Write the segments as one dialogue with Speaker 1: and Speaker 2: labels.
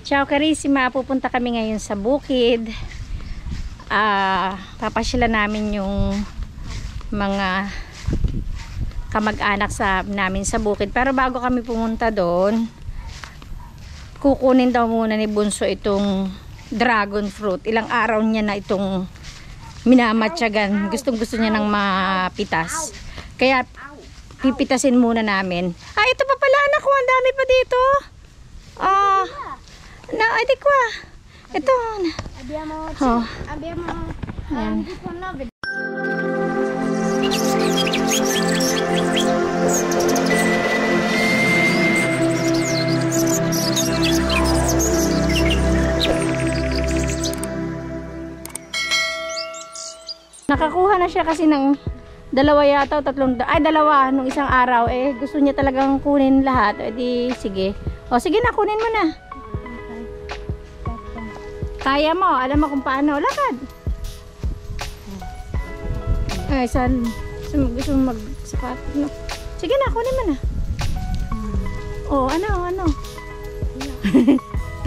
Speaker 1: Ciao Carissima, pupunta kami ngayon sa bukid. Papasyalan namin yung mga kamag-anak namin sa bukid. Pero bago kami pumunta doon, kukunin daw muna ni Bunso itong dragon fruit. Ilang araw niya na itong minamatyagan. Gustong-gusto niya ng mapitas. Kaya pipitasin muna namin. Ito pa pala anak ko, ang dami pa dito. Edi ko ito. Ayan. Nakakuha na siya kasi ng dalawa yata o dalawa nung isang araw. Gusto niya talagang kunin lahat. Edi sige. Sige na, kunin mo na. Kaya mo, alam mo kung paano. Lakad. Saan gusto mo magsapat? No. Sige na, kunin mo na. Ano?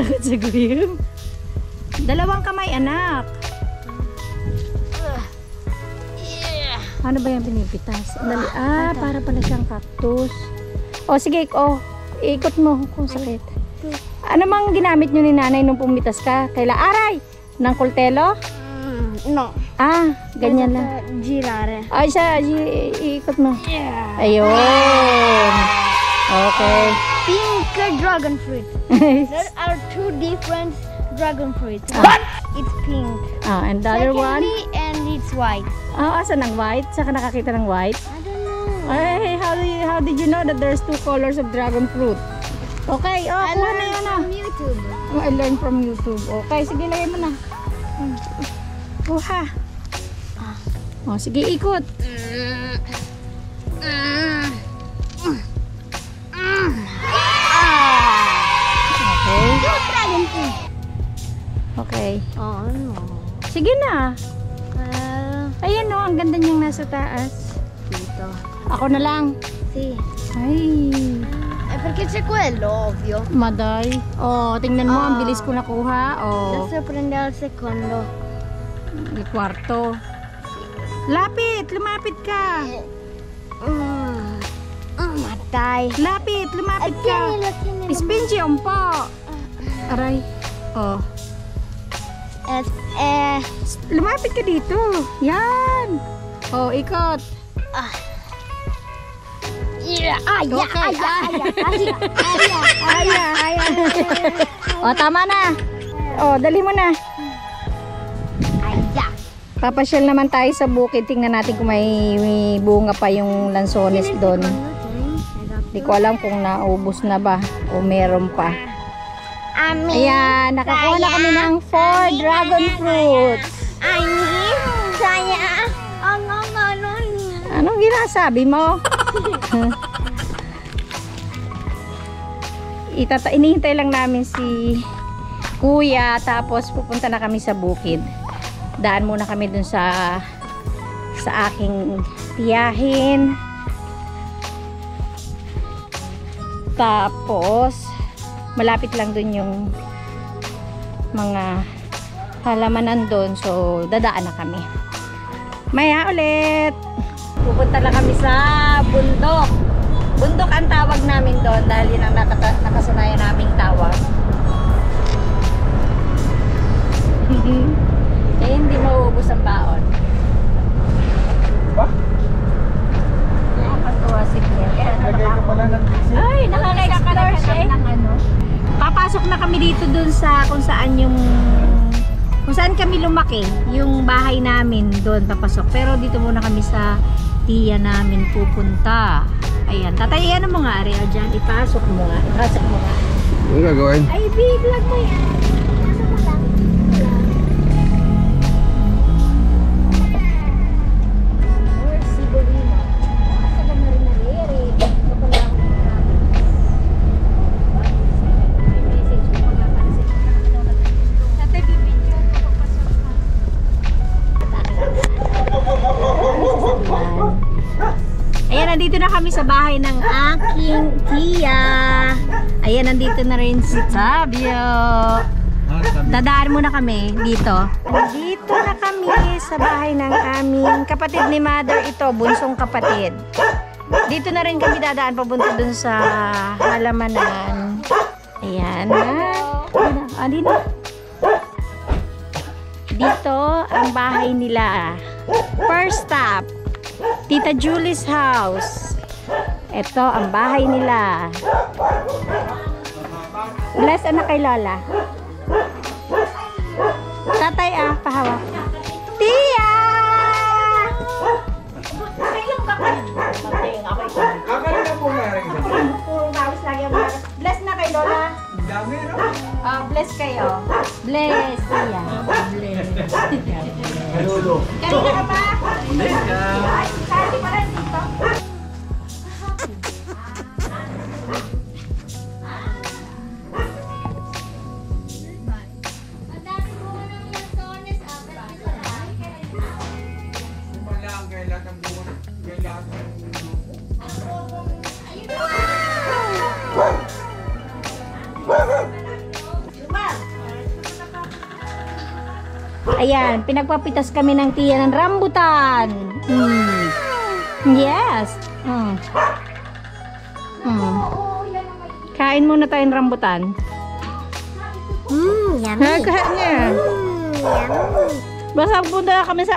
Speaker 1: Takot sa guyom. Dalawang kamay, anak. Ano ba yung pinipitas? Para pala siyang cactus. Sige, ikot mo kung sakit. Ano mang ginamit nyo ni nanay nung pumitas ka? Kaila aray? Ng kultelo?
Speaker 2: No.
Speaker 1: Ganyan lang.
Speaker 2: Girare.
Speaker 1: Ikot mo. Ayun. Okay.
Speaker 2: Pink dragon fruit. There are two different dragon fruits. What? It's pink.
Speaker 1: And the other one?
Speaker 2: And it's white.
Speaker 1: Asan ang white? Saka nakakita ng white?
Speaker 2: I don't know.
Speaker 1: How did you know that there's two colors of dragon fruit? Okay,
Speaker 2: I
Speaker 1: kuha na
Speaker 2: learned
Speaker 1: yun
Speaker 2: from YouTube.
Speaker 1: I learned from YouTube. Okay, sige, lagay mo na. Kuha. Sige, ikot. Okay.
Speaker 2: Dragon fruit.
Speaker 1: Okay.
Speaker 2: Ano?
Speaker 1: Sige na. Ayan ang ganda niyang nasa taas.
Speaker 2: Dito.
Speaker 1: Ako na lang.
Speaker 2: Sì.
Speaker 1: Ay.
Speaker 2: Perché c'è quello, ovvio.
Speaker 1: Maday. Tingnan mo, ang bilis ko nakuha.
Speaker 2: Adesso prendere il secondo.
Speaker 1: Yung kwarto. Lumapit ka.
Speaker 2: Matay.
Speaker 1: Lumapit ka. Ispinchi, umpo. Aray. Lumapit ka dito. Yan. Ikot. Tama na. Dali mo na. Papasyal naman tayo sa bukid. Tingnan natin kung may bunga pa yung lansones doon. Hindi ko alam kung naubos na ba o meron pa. Ayan, nakakuha na kami ng 4 dragon fruits. Anong ginasabi mo? Inihintay lang namin si kuya, tapos pupunta na kami sa bukid. Daan muna kami dun sa aking tiyahin. Tapos malapit lang dun yung mga halamanan dun, so dadaan na kami. Maya ulit. Pupunta lang kami sa bundok. Bundok ang tawag namin doon dahil yun ang nakasanayan naming tawag. Hindi mauubos ang baon.
Speaker 3: Ba?
Speaker 1: Nakakatuwa si Claire.
Speaker 3: Lagay ko pala ng visit.
Speaker 1: Ay, nakaka-explore siya Papasok na kami dito dun sa kung saan kami lumaki. Yung bahay namin doon papasok. Pero dito muna kami sa tiya namin pupunta. Ayan, tatayan mo nga, Ariel, dyan. Ipasok mo nga.
Speaker 3: Ano gagawin?
Speaker 1: Ay, vlog mo yan. Pasok mo lang. Or sigurino. Pasok mo rin na rin. Tatay, bibidyo. Papasok ka. Ayan, nandito na kami sa bahay ng aking tiya. Ayan, nandito na rin si Tabio. Dadaan muna kami dito. Dito na kami sa bahay ng aming kapatid ni Mother. Ito, bunsong kapatid. Dito na rin kami dadaan papunta dun sa halamanan. Ayan. Dito. Dito ang bahay nila. First stop, Tita Julie's house. Ito ang bahay nila. Bless anak kay Lola. Tatay pahawak. Tia! Bless na kay Lola. Bless kayo. Bless. Tia. Bless. Kanina ka pa? Bless ka. Ay, kasi pala dito. Ayan, pinagpapitas kami ng tiya ng rambutan. Yes. Kain muna tayong rambutan.
Speaker 2: Yummy.
Speaker 1: Kain niya. Basta punta kami sa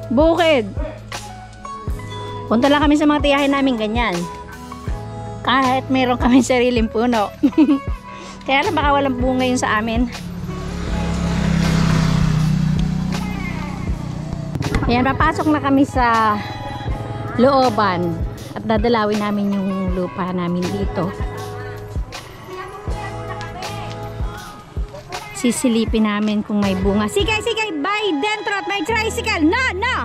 Speaker 1: bukid. Punta lang kami sa mga tiyahin namin ganyan. Kahit meron kami sariling puno. Kaya lang baka walang bunga yun sa amin. Ayan, papasok na kami sa looban at dadalawin namin yung lupa namin dito. Sisilipin namin kung may bunga. Sigay, bay dentro at may tricycle. No!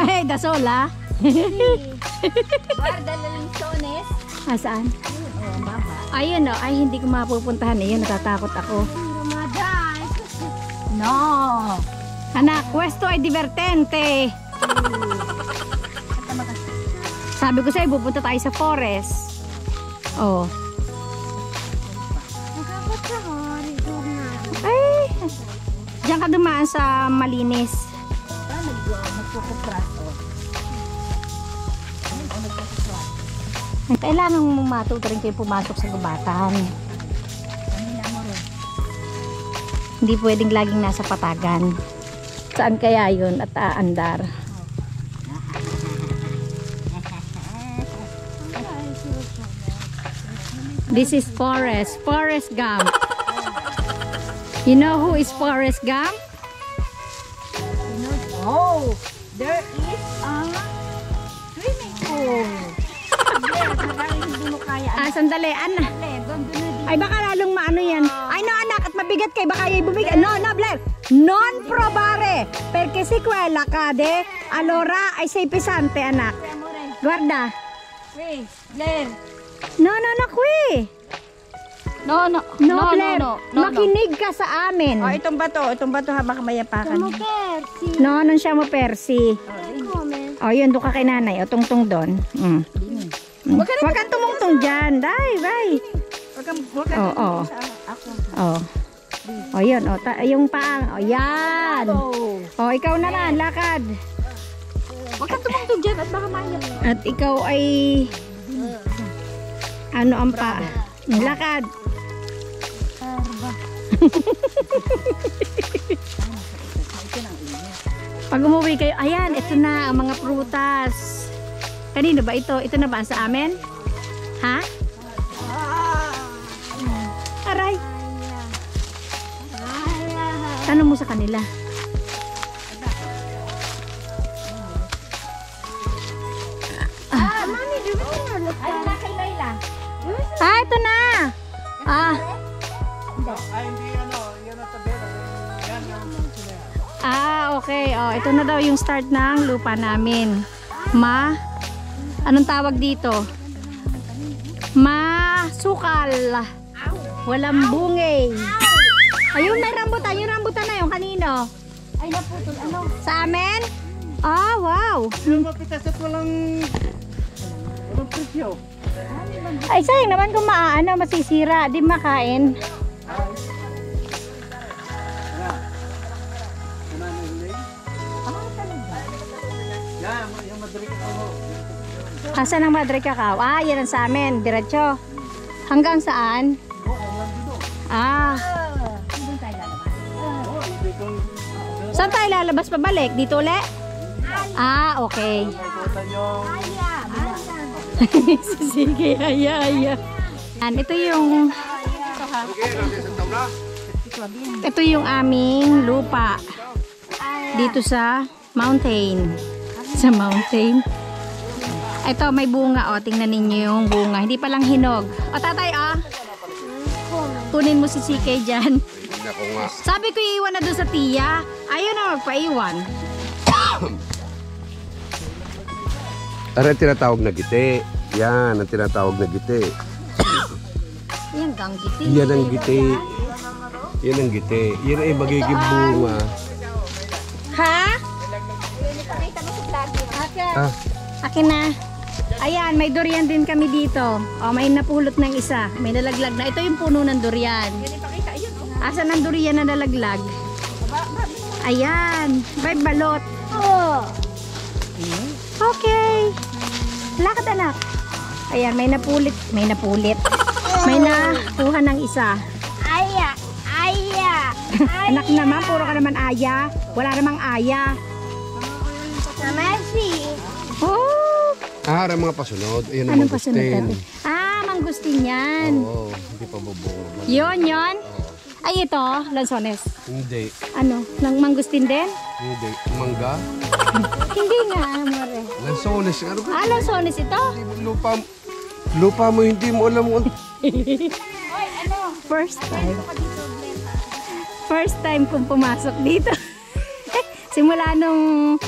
Speaker 1: Ay, dasola.
Speaker 2: Guarda na lang sones.
Speaker 1: Saan? Ayun ay hindi ko mapupuntahan. Ayun, natatakot ako. No. Anak, questo ay divertente. Sabi ko sa'yo, pupunta tayo sa forest. Oh. Ay, diyan ka dumaan sa malinis. Kailangan mong matuto rin kayo pumasok sa gubatan. Hindi pwedeng laging nasa patagan. Saan kaya yun at aandar? This is Forrest Gump. You know who is Forrest Gump?
Speaker 2: Oh, there is a swimming pool.
Speaker 1: Sandali, Ana. Ay, baka lalong maano yan. Ay, no, anak, at mabigat kay baka yung bumig. No, Blair. Non probare. Perché si quella cade, allora ay sei pesante, anak. Guarda.
Speaker 2: Blair.
Speaker 1: No, qui. No, Blair. Makinig ka sa amin.
Speaker 4: Oh, itong bato ha, baka mayapakan.
Speaker 1: No, nun siya mo persi. Oh, yun, doon ka kay nanay. O, tungtong doon. Huwag kang tumungtong dyan. Bye.
Speaker 4: Huwag kang
Speaker 1: Oh.
Speaker 4: ako.
Speaker 1: Oh. Oh, yun. Oh, yung paang. Oh, yan. Oh, ikaw naman. Lakad.
Speaker 4: Huwag kang tumungtong dyan at baka mayap.
Speaker 1: At ikaw ay ano ang pa? Lakad. Pag umuwi kayo, ayan, ito na ang mga prutas. Kanino ba ito? Ito na ba sa amin? Ha? Aray. Tanong mo sa kanila.
Speaker 2: Mami, do you know?
Speaker 4: Ay, na kay Layla.
Speaker 1: Ito na. Okay. Oh, ito na daw yung start ng lupa namin. Anong tawag dito? Masukal. Walang bungay. Ayun, may rambutan. Yung rambutan na yung kanino?
Speaker 2: Ay, naputol. Ano?
Speaker 1: Sa amin? Ah, wow.
Speaker 3: Mapitas at walang presyo.
Speaker 1: Ay, sayang naman kung masisira. Di makain.
Speaker 3: Yung Madrid ako.
Speaker 1: Asan ang Madre Cacao? Ah, yan ang sa amin. Diretso. Hanggang saan? Ah. Saan tayo lalabas pabalik? Dito ulit? Ah, okay. Sige, haya. Ito yung aming lupa dito sa mountain. Sa mountain. Ito may bunga, oh. Tingnan ninyo yung bunga. Hindi pa lang hinog. O tatay, ah. Kunin mo si CK dyan.
Speaker 3: Ako nga.
Speaker 1: Sabi ko iiwan na doon sa tiya. Ayaw na magpaiwan.
Speaker 3: Ara ang tinatawag na gite. Yan ang tinatawag na gite.
Speaker 1: Yan gang giti.
Speaker 3: Yan ang gite. Yan ang gite. Yan ay magiging bunga.
Speaker 1: Ha?
Speaker 3: Ah,
Speaker 1: Akin na. Ayan, may durian din kami dito. O, may napulot ng isa. May nalaglag na. Ito yung puno ng durian. Asan ang durian na nalaglag? Ayan. May balot. Okay. Lakad anak. Ayan, may napulit. May napulit. May nakuha ng isa.
Speaker 2: Aya.
Speaker 1: Anak naman, puro ka naman aya. Wala namang aya.
Speaker 2: Sa Messi.
Speaker 1: Oh!
Speaker 3: ara mga pasunod. Ayan ang
Speaker 1: Anong pasunod
Speaker 3: mangustin.
Speaker 1: natin? Ah, mangustin yan.
Speaker 3: Oo, hindi pa bubungo.
Speaker 1: Yon. Ay, ito, lansones.
Speaker 3: Hindi.
Speaker 1: Ano, lang mangustin din?
Speaker 3: Hindi. Mangga?
Speaker 1: Hindi nga, amore.
Speaker 3: Lansones. Ano ba?
Speaker 1: Ah, lansones ito?
Speaker 3: Lupa mo, hindi mo alam kung
Speaker 1: First time. First time kong pumasok dito. Simula nung...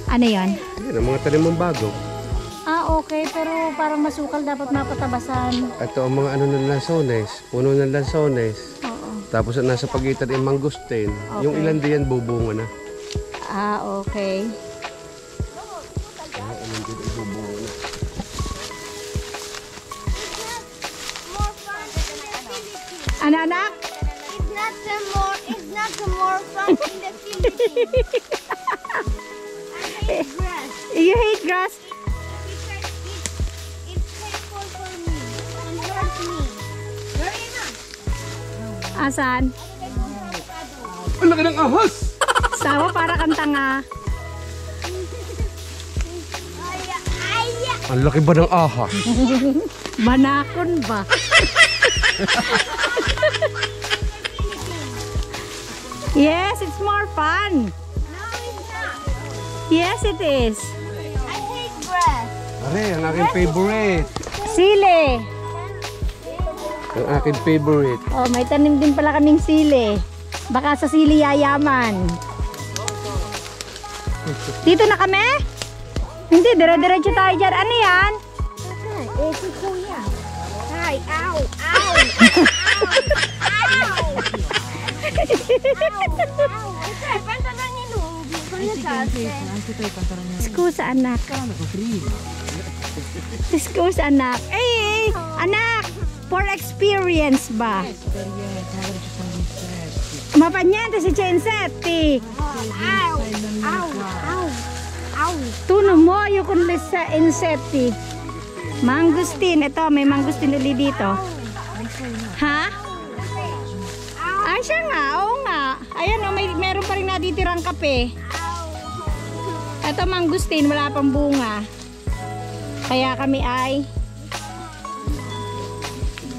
Speaker 1: Ano yon?
Speaker 3: yan ang mga tanim mong bago.
Speaker 1: Ah, okay. Pero parang masukal dapat mapatabasan.
Speaker 3: Ito ang mga ano ng lansones. Puno ng lansones.
Speaker 1: Oo.
Speaker 3: Tapos ang nasa pagitan ay mangustin. Yung
Speaker 1: Okay.
Speaker 3: ilan diyan bubunga na.
Speaker 1: Ah, okay.
Speaker 3: Ilan din ay bubunga na.
Speaker 1: Ano, anak?
Speaker 2: It's not the more fun in the Philippines. I hate grass.
Speaker 1: You hate grass?
Speaker 2: Because it's painful for me and hurts me. Very enough.
Speaker 1: Asan?
Speaker 3: Ang laki ng ahas!
Speaker 1: Sawa para kang tanga.
Speaker 3: Ang laki ba ng ahas?
Speaker 1: Banakon ba? Yes, it's more fun.
Speaker 2: No, it's not.
Speaker 1: Yes, it is.
Speaker 2: I hate grass.
Speaker 3: Are, ang aking favorite.
Speaker 1: Sili.
Speaker 3: Ang aking favorite.
Speaker 1: Oh, may tanim din pala kaming sili. Baka sa sili yayaman. Dito na kami? Hindi, dire-diretso tayo dyan. Ano yan?
Speaker 2: Eh, si Kuya. Ay, ow, ow, ow,
Speaker 1: Excuse anak. Excuse anak. Eh, anak. For experience ba? Mapanyente si Chensetti.
Speaker 2: ow, ow, ow, ow.
Speaker 1: Tuno mo yung kunlisa insetti. Mangustin. Ito, may mangustin ulit dito. Ha? Ay, siya nga. Oo nga. Ayan o, meron pa rin natitirang kape. Ito, mangustin. Wala pang bunga. Kaya kami ay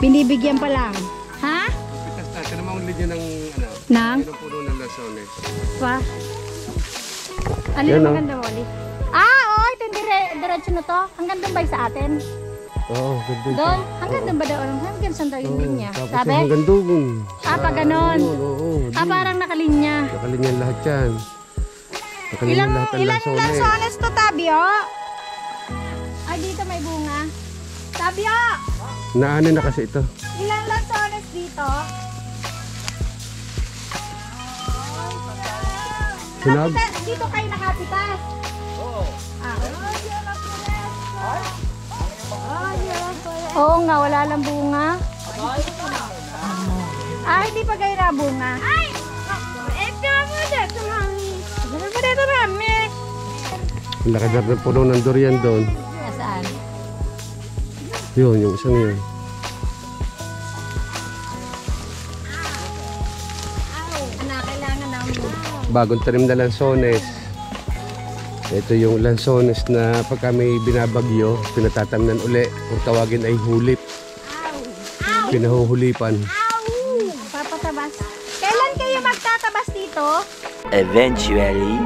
Speaker 1: binibigyan pa lang. Ha?
Speaker 3: Pitas natin naman ulit yun ng ano.
Speaker 1: Nang?
Speaker 3: Yun ang puno ng lansones.
Speaker 1: Pa? Ano
Speaker 3: Yan,
Speaker 1: yung
Speaker 3: oh.
Speaker 1: maganda mo ulit? Ah, oo. Ito yung diretso na to. Hanggang doon ba yung sa atin?
Speaker 3: Oo, ganda.
Speaker 1: Doon? Hanggang doon ba doon? Hanggang saan tayo yung linya?
Speaker 3: Tapos
Speaker 1: Sabi?
Speaker 3: hanggang doon.
Speaker 1: Ah, pa ganon.
Speaker 3: Oo.
Speaker 1: Ah, parang nakalinya.
Speaker 3: Nakalinyan lahat yan. Nakalinyan
Speaker 1: Ilang
Speaker 3: lahat ng lansones.
Speaker 1: lansones to, Tabio? Ay, dito may bunga. Tabio!
Speaker 3: Naanin na kasi ito.
Speaker 1: Ilang lansones dito?
Speaker 3: Sinag?
Speaker 1: Dito kayo nakapitas. Oo nga, wala lang bunga. Hindi pa kayo nabunga.
Speaker 2: Ay! Ito mo dito, mami.
Speaker 1: Ano ba dito, Rami?
Speaker 3: Ang laki na ng puno ng durian doon.
Speaker 1: Nasaan?
Speaker 3: Yun, yung isang yun.
Speaker 1: Kailangan namin.
Speaker 3: Bagong tanim na lansones. Ito yung lansones na pagka may binabagyo, pinatatamnan uli. Kung tawagin ay hulip. Pinahuhulipan.
Speaker 1: Papatabas. Kailan kayo magtatabas dito?
Speaker 5: Eventually.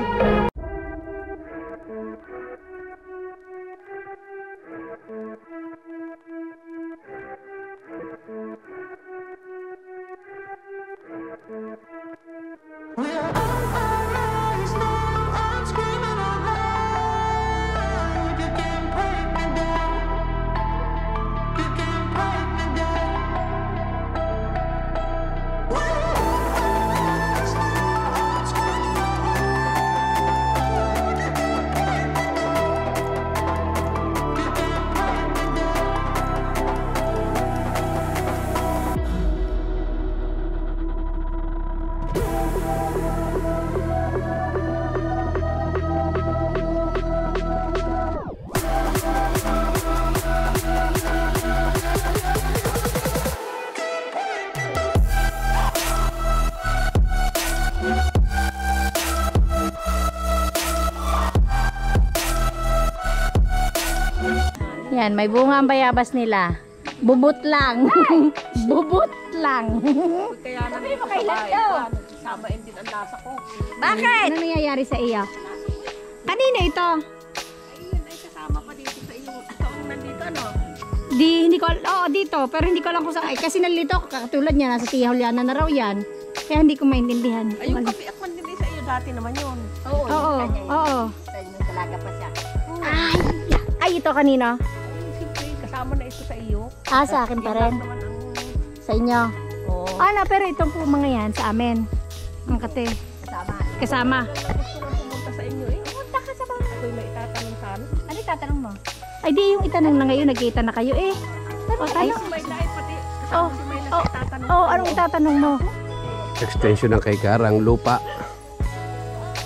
Speaker 1: Yan, may bunga ang bayabas nila. Bubut lang. Bubut lang.
Speaker 4: Kaya na
Speaker 1: Sabi mo kailan yun?
Speaker 4: sabain din ang lasa ko.
Speaker 1: Bakit? Ano nangyayari sa iyo? Kanina ito?
Speaker 4: Ayun ay kasama pa dito sa iyo. Ito ang nandito, ano?
Speaker 1: Hindi ko, oo dito, pero hindi ko alam kung saan. Kasi nalito, katulad niya, nasa Tihawliana na raw yan. Kaya hindi ko maintindihan.
Speaker 4: Ay, yung kape at mandili sa iyo dati naman yun. Oo.
Speaker 1: Oo.
Speaker 4: Sa inyo talaga pa siya.
Speaker 1: Ay, ito kanina.
Speaker 4: Ay, siyempre, kasama na ito sa iyo.
Speaker 1: Sa akin pa rin.
Speaker 4: Naman ang...
Speaker 1: Sa inyo.
Speaker 4: Oo.
Speaker 1: Pero itong po mga yan, sa amin. Ang kate. Kasama.
Speaker 4: Gusto lang pumunta sa inyo eh. Pumunta ka sa bahay. Ako'y may itatanong sana.
Speaker 1: Ano tatanong mo? Ay, di yung itanong na ngayon, nagkita na kayo eh.
Speaker 4: Ay, si Mayla ay pati. Kasama si Mayla sa itatanong.
Speaker 1: Anong itatanong mo?
Speaker 3: Extension ng kay Karang lupa.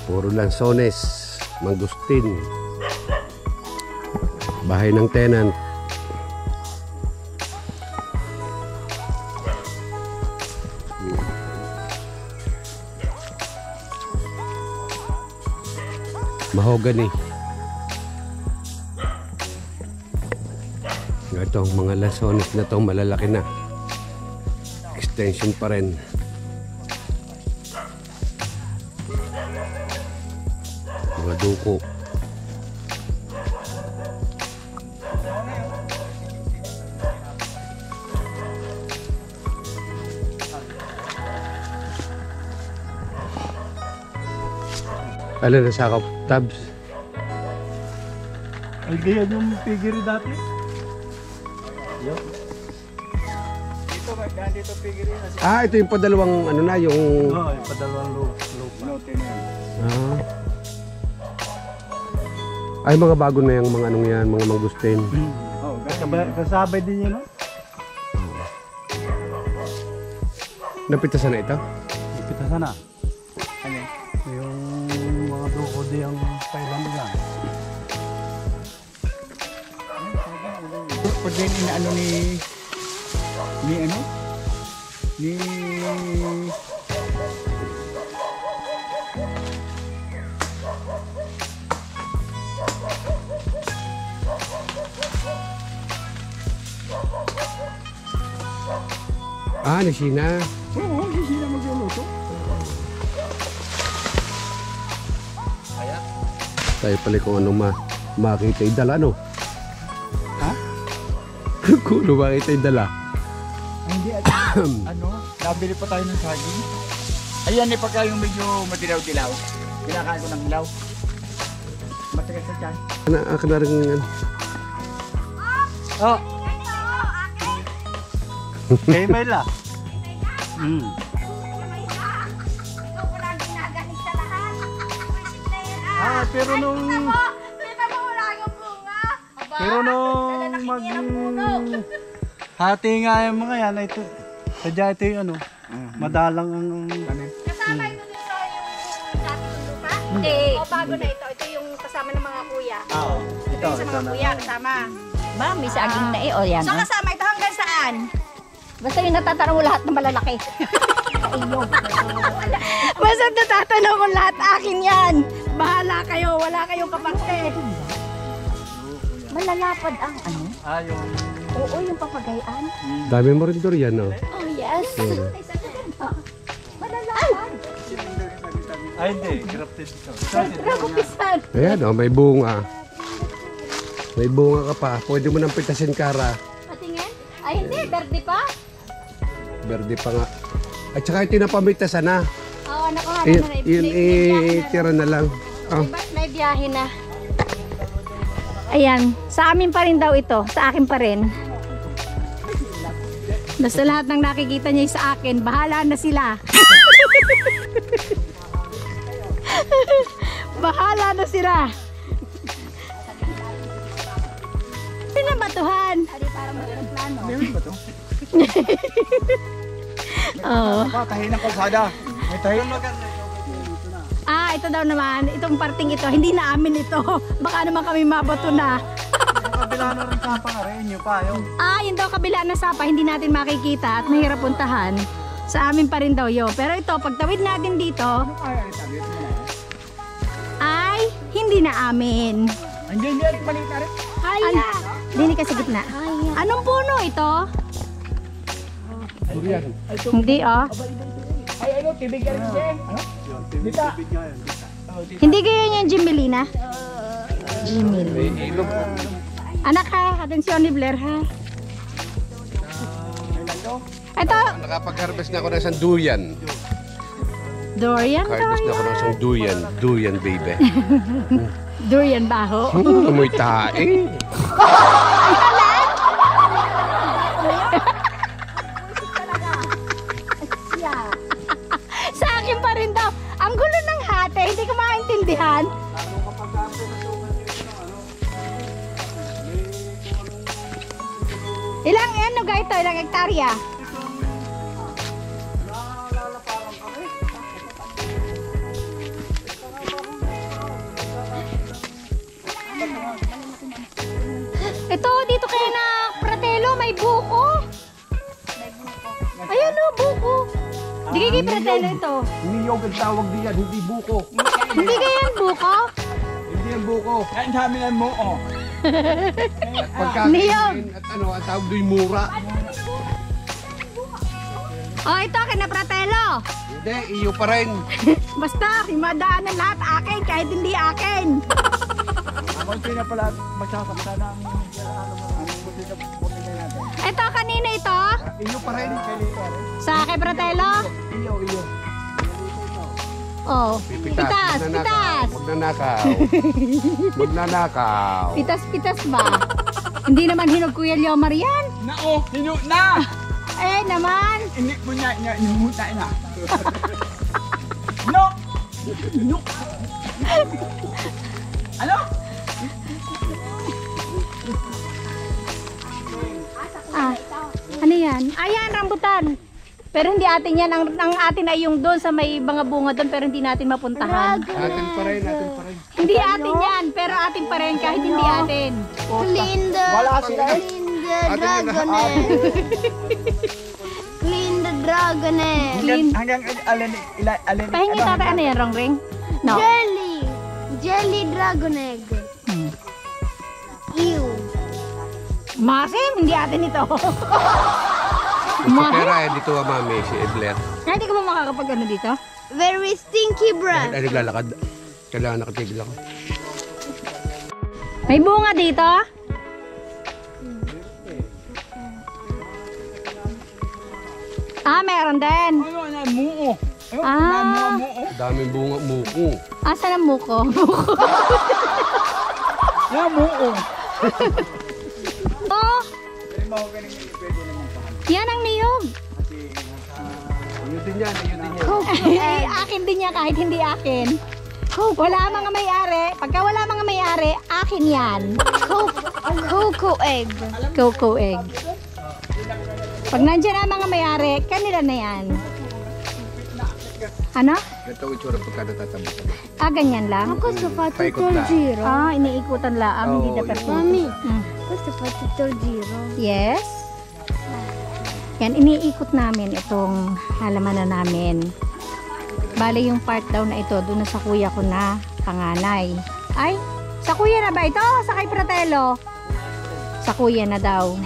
Speaker 3: Puro lansones, mangustin. Bahay ng tenant. Mahogany. Itong mga lansones na itong malalaki na. Extension pa rin. Mga duko. Alam na sakop tabs.
Speaker 6: Ay, ganyan yung pigiri dati. Yup. Dito, dito pigiri na siya.
Speaker 3: Ito yung padalawang ano na yung
Speaker 6: Oo, yung padalawang lupa. Lote na yan.
Speaker 3: Ay mga bago na yung mga anong yan, mga mangustin.
Speaker 6: Oo, kasabay din yun, no?
Speaker 3: Napitasan na ito?
Speaker 6: Ipitasan na. Ano? Yung mga duko di ang kailan nila. Pag din inaano ni ano? Ni
Speaker 3: Ni Sheena.
Speaker 6: Oo, hindi sila magluluto.
Speaker 3: Tayo pala kung ano makita yung dala, no?
Speaker 6: Ha?
Speaker 3: Kung ano makita yung dala.
Speaker 6: Hindi, ano, nabili pa tayo ng saging. Ayan, eh, pagka yung medyo madilaw-dilaw, kinakain ko ng hilaw. Matigas sa tiyan.
Speaker 3: Ako na rin yan.
Speaker 6: Oh! Kay Mayla.
Speaker 7: Pero nung hati nga yung mga yan, ito. Sadya ito yung ano, madalang ang
Speaker 1: Kasama ito dito yung dati kong lupa? Hindi. O bago na ito. Ito yung kasama ng mga kuya.
Speaker 7: Oo.
Speaker 1: Ito yung sa mga kuya kasama.
Speaker 4: Ba, may saging na eh. O yan.
Speaker 1: So kasama ito hanggang saan?
Speaker 4: Basta yung natatanong mo lahat ng malalaki.
Speaker 1: Basta natatanong ko lahat akin yan. Bahala kayo. Wala kayong kaparte.
Speaker 4: Malalapad ang ano?
Speaker 7: yung...
Speaker 4: Oo, yung papagayan.
Speaker 3: Dami mo rin durian, no?
Speaker 4: Oh, yes.
Speaker 7: Ay, hindi. Grafted ito.
Speaker 4: Gragupisan.
Speaker 3: Ayan, oh, may bunga. May bunga ka pa. Pwede mo nang pitasin, Kara.
Speaker 1: Patingin? Ay hindi. Berde pa.
Speaker 3: Berde pa nga. At saka ito na pamitasan na.
Speaker 1: Oo, nakuha
Speaker 3: Yun,
Speaker 1: na.
Speaker 3: yun tira na lang. Oh.
Speaker 1: May biyahe na. Ayan. Sa amin pa rin daw ito. Sa akin pa rin. Basta lahat ng nakikita niya sa akin, bahala na sila. Bahala na sila. Pinabatuhan.
Speaker 6: Meron ba to?
Speaker 1: Oo.
Speaker 6: Tahin ng kalsada. May tahin.
Speaker 1: Ah, ito daw naman. Itong parting ito. Hindi na amin ito. Baka naman kami mabato na.
Speaker 7: Kabila na rin sa pangarin nyo pa. Yung...
Speaker 1: Ah, yun daw kabila na sapa. Hindi natin makikita at mahirap puntahan. Sa amin pa rin daw yun. Pero ito, pagtawid natin dito, ay hindi na amin.
Speaker 6: Andiyan yan. Maliit na rin.
Speaker 1: Haya. Dini ka sa gitna. Anong puno ito?
Speaker 3: Durian.
Speaker 1: Hindi oh.
Speaker 6: Ay, ano? Tibig ka rin siya. Ano? Dita.
Speaker 1: Hindi kayo yung Jimelina?
Speaker 3: May ilog.
Speaker 1: Anak ha, atensyon ni Blair ha. Ito,
Speaker 3: Nakapag-harvest na ako ng isang durian.
Speaker 1: Dorian,
Speaker 3: Harvest na ako ng isang durian. Durian, baby.
Speaker 1: Durian baho.
Speaker 3: Amoy tae.
Speaker 1: Sa akin pa rin daw. Ang gulo ng hate, hindi ko maintindihan. Ilang ano ga ito? Ilang hektarya? Ito, dito kayo na Pratelo, may buko. Ayan o, buko. Hindi kayo Pratelo ito.
Speaker 3: Niyog ang tawag diyan, hindi buko.
Speaker 1: Hindi kayo yung buko?
Speaker 3: Hindi ang buko.
Speaker 6: Yan sa amin ang mo.
Speaker 1: Niyog.
Speaker 3: At ano, ang tawag do'y mura.
Speaker 1: Oh, ito, kina Pratelo.
Speaker 3: Hindi, iyo pa rin.
Speaker 1: Basta, madaanan lahat akin, kahit hindi akin.
Speaker 6: Ako yung pinapala magsasakta ng buti na natin.
Speaker 1: Ito, kanina ito.
Speaker 3: Iyo pa rin.
Speaker 1: Sa akin, Pratelo.
Speaker 6: Iyo.
Speaker 1: Oh, pitas, pitas.
Speaker 3: Magnanakaw. Magnanakaw.
Speaker 1: Pitas-pitas ba? Hindi naman hinog Kuya Leomar yan.
Speaker 6: Nao, hinu na!
Speaker 1: Eh, naman.
Speaker 6: Hindi mo niya, hinuhuta na. No! No! Ano?
Speaker 1: Ah, ano yan? Ayan, rambutan. Pero hindi atin yan. Ang atin ay yung doon sa may mga bunga doon pero hindi natin mapuntahan.
Speaker 3: Atin pa rin, atin pa rin.
Speaker 1: Hindi atin yan, pero atin pa rin kahit hindi atin.
Speaker 2: Clean the,
Speaker 6: Wala sila eh.
Speaker 2: clean the dragon egg. Clean the dragon egg.
Speaker 6: Hanggang alin,
Speaker 1: Pahingi tatay, ano yan, Ronggring? No.
Speaker 2: Jelly. Jelly dragon egg. Ew.
Speaker 1: Masim, hindi atin ito.
Speaker 3: Sa pera, dito ang mami, si Ebler.
Speaker 1: Hindi ko mo makakapag ano dito?
Speaker 2: Very stinky breath.
Speaker 3: Ay, naglalakad. Kailangan nakatigil ako.
Speaker 1: May bunga dito? Ah, meron din.
Speaker 6: Ano na, muo. Ayun,
Speaker 1: Ah.
Speaker 6: muo.
Speaker 3: Daming bunga muko.
Speaker 1: Asan ang muko?
Speaker 6: Yan, muo.
Speaker 1: Oh,
Speaker 6: Pero mahugaling pwede naman pa.
Speaker 1: yan ang niyog.
Speaker 3: Ayun din yan, ayun din yan.
Speaker 1: Eh, akin din yan kahit hindi akin. Wala mga may-ari. Pagka wala mga may-ari, akin yan.
Speaker 2: Cocoa egg.
Speaker 1: Cocoa egg. Pag nandiyan ang mga may-ari, kanila na yan. Ano?
Speaker 3: Ito ang itsura pagka natatambos.
Speaker 1: Ganyan lang?
Speaker 2: Ako sa
Speaker 3: Paikot lang.
Speaker 2: zero.
Speaker 1: Iniikutan lang. Hindi na perfect.
Speaker 2: Mami,
Speaker 1: Mm.
Speaker 2: ako sa patitor zero.
Speaker 1: Yes. Yan, iniikot namin itong halamanan namin. Bale yung part daw na ito, doon na sa kuya ko na panganay. Ay, sa kuya na ba ito? Sa kay Fratello? Sa kuya na daw.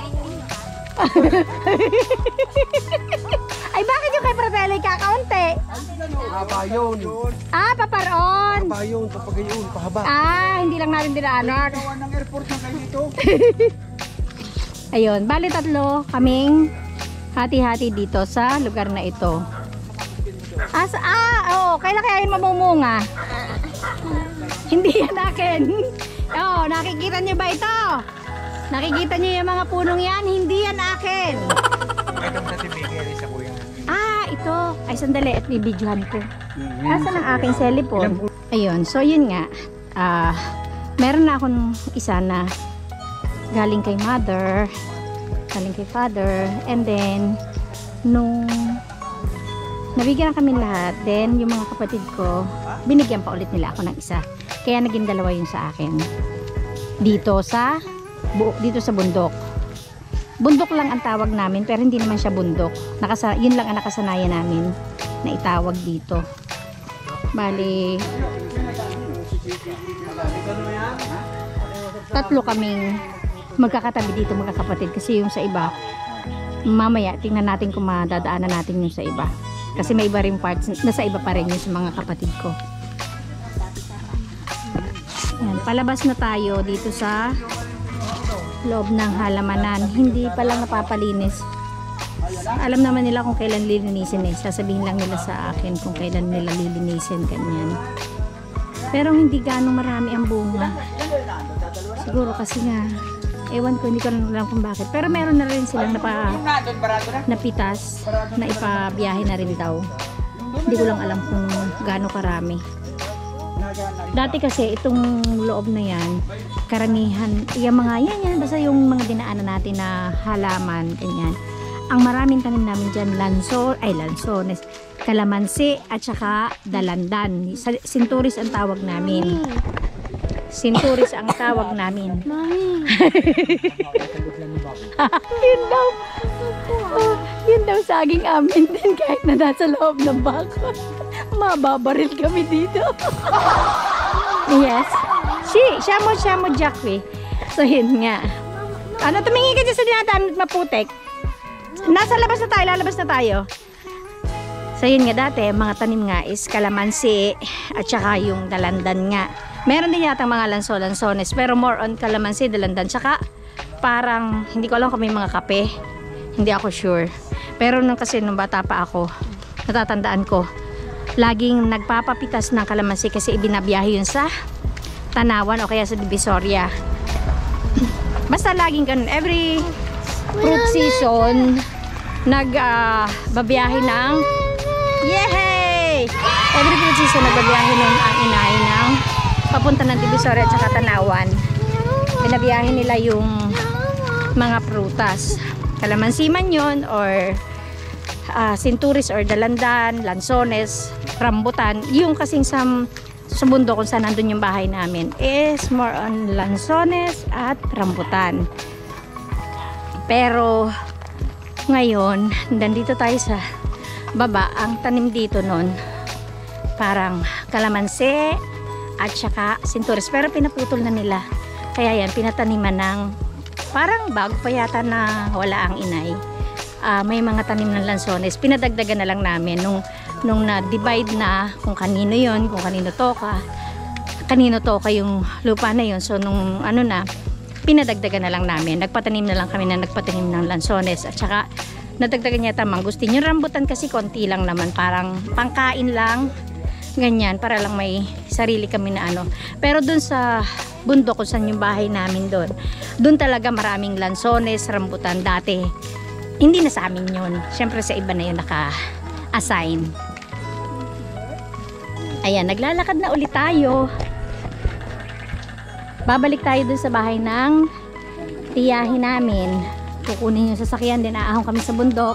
Speaker 1: Ay, bakit yung kay Fratello kakaunti?
Speaker 3: Haba yun.
Speaker 1: Paparoon.
Speaker 3: Haba yun. Papagayon. Pahaba.
Speaker 1: Hindi lang natin dinaanan.
Speaker 6: Gawa ng airport na kayo dito.
Speaker 1: Ayun, bali 3 kaming hati-hati dito sa lugar na ito. Kailan kaya yun mamumunga? Hindi yan akin. Nakikita nyo ba ito? Nakikita nyo yung mga punong yan? Hindi yan akin.
Speaker 6: Ito sa tibigay sa kuya.
Speaker 1: Ito. Ay, sandali at bibidyohan ko. Asan ang aking cellphone? Ayun, so yun nga. Meron na akong isa na galing kay mother, galing kay father, and then nung nabigyan na kami lahat, then yung mga kapatid ko, binigyan pa ulit nila ako ng isa. Kaya naging 2 yun sa akin. Dito sa bundok. Bundok lang ang tawag namin, pero hindi naman siya bundok. Yun lang ang nakasanayan namin na itawag dito. Bali, 3 kaming magkakatabi dito mga kapatid, kasi yung sa iba mamaya tingnan natin kung madadaanan natin yung sa iba, kasi may iba rin parts na sa iba pa rin yung sa mga kapatid ko. Yan, palabas na tayo dito sa loob ng halamanan. Hindi pa lang napapalinis. Alam naman nila kung kailan lilinisin sasabihin lang nila sa akin kung kailan nila lilinisin, ganyan. Pero hindi ganong marami ang bunga. Siguro kasi nga, ewan ko, hindi ko alam kung bakit. Pero meron na rin silang napitas na ipabiyahe na rin daw. Hindi ko lang alam kung gaano karami. Dati kasi itong loob na yan, karamihan, yung mga yan, basta yung mga dinaanan natin na halaman, ganyan. Ang maraming tanim namin dyan, lansones, kalamansi, at saka dalandan. Sinturis ang tawag namin. Sinturis ang tawag namin.
Speaker 2: Mami.
Speaker 1: Yun daw saging amin din kahit na nasa loob ng bako. Mababaril kami dito. Yes. Siya mo Jackie. So yun nga. Tumingin ka dyan sa dinadaan at maputek. Nasa labas na tayo, lalabas na tayo. So yun nga, dati mga tanim nga is kalamansi at saka yung dalandan nga. Meron din yata mga lansones, pero more on kalamansi, dalandan, tsaka parang hindi ko alam kung may mga kape, hindi ako sure. Pero nung bata pa ako, natatandaan ko, laging nagpapapitas ng kalamansi kasi ibinabiyahe yun sa Tanawan o kaya sa Divisoria. Basta laging ganun, every fruit season nagbabiyahe ng yay! Every fruit season nagbabiyahe ng ang inay ng papunta ng Divisoria at saka Tanawan. Binabiyahe nila yung mga prutas, kalamansi man yun or sinturis or dalandan, lansones, rambutan. Yung kasing sa bundok kung saan nandun yung bahay namin is more on lansones at rambutan. Pero ngayon nandito tayo sa baba, ang tanim dito nun parang kalamansi at saka sinturis, pero pinaputol na nila, kaya yan pinataniman ng parang bago pa yata na wala ang inay. May mga tanim ng lansones, pinadagdagan na lang namin nung na-divide na kung kanino yon, kung kanino toka yung lupa na yon. So nung pinadagdagan na lang namin, nagpatanim na lang kami ng lansones at saka nadagdagan yata mangustin. Yung rambutan kasi konti lang naman, parang pangkain lang, ganyan, para lang may sarili kami na Pero dun sa bundok kung saan yung bahay namin doon talaga maraming lansones, rambutan dati. Hindi na sa amin yun. Siyempre sa iba na yun naka-assign. Ayan, naglalakad na ulit tayo. Babalik tayo dun sa bahay ng tiyahin namin. Kukunin yung sasakyan din, aahon kami sa bundok.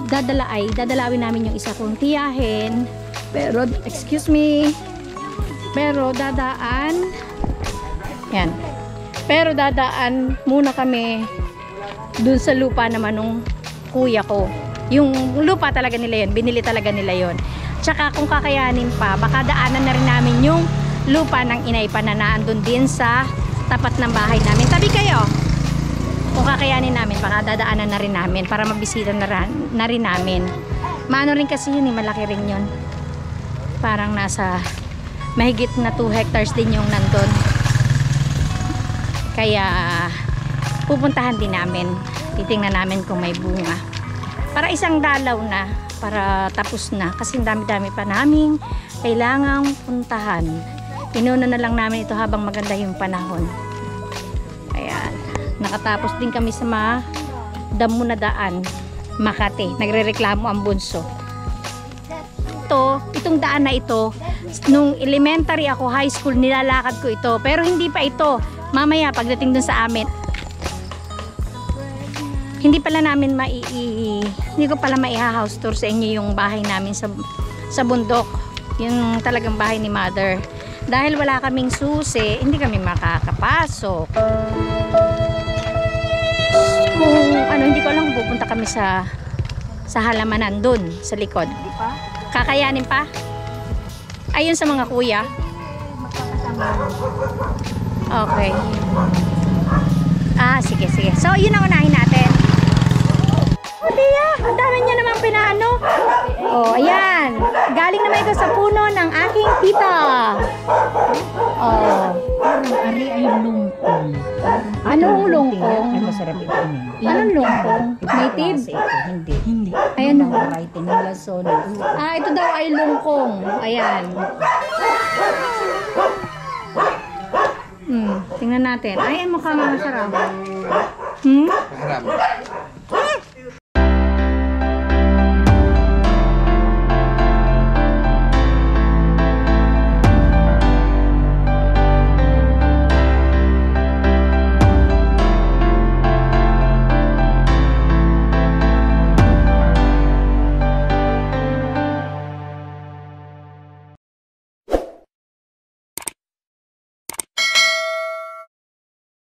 Speaker 1: Dadalawin namin yung isa kong tiyahin. Pero, excuse me. Pero dadaan. Yan. Pero dadaan muna kami dun sa lupa naman nung kuya ko. Yung lupa talaga nila yun. Binili talaga nila yun. Tsaka kung kakayanin pa, baka daanan na rin namin yung lupa ng inay pa na naandun din sa tapat ng bahay namin. Tabi kayo. Kung kakayanin namin, baka dadaanan na rin namin para mabisita na rin namin. Maano rin kasi yun, malaki rin yun. Parang nasa mahigit na 2 hectares din yung nandun. Kaya pupuntahan din namin. Titingnan namin kung may bunga. Para isang dalaw na, para tapos na. Kasi dami-dami pa naming kailangang puntahan. Inuna na lang namin ito habang maganda yung panahon. Ayan. Nakatapos din kami sa damo na daan. Makati. Nagrereklamo ang bunso. Itong daan na ito, nung elementary ako, high school, nilalakad ko ito. Pero hindi pa ito. Mamaya, pagdating dun sa amin, hindi pala namin hindi ko pala maiha-house tour sa inyo yung bahay namin sa bundok. Yung talagang bahay ni Mother. Dahil wala kaming susi, hindi kami makakapasok. Kung hindi ko lang pupunta kami sa halamanan dun, sa likod. Kakayanin pa? Ayun sa mga kuya. Okay. Sige. So, yun ang unahin natin. Tiya, ang dami niya naman pinaano. Ayan. Galing naman ito sa puno ng aking tita.
Speaker 4: Ari ay lungkong.
Speaker 1: Anong lungkong?
Speaker 4: Ay, masarap ito niya.
Speaker 1: Anong lungkong? Native?
Speaker 4: Hindi.
Speaker 1: Ayan.
Speaker 4: Variety ng Lanzones.
Speaker 1: Ito daw ay lungkong. Ayan. Tingnan natin. Ay, mukhang masarap.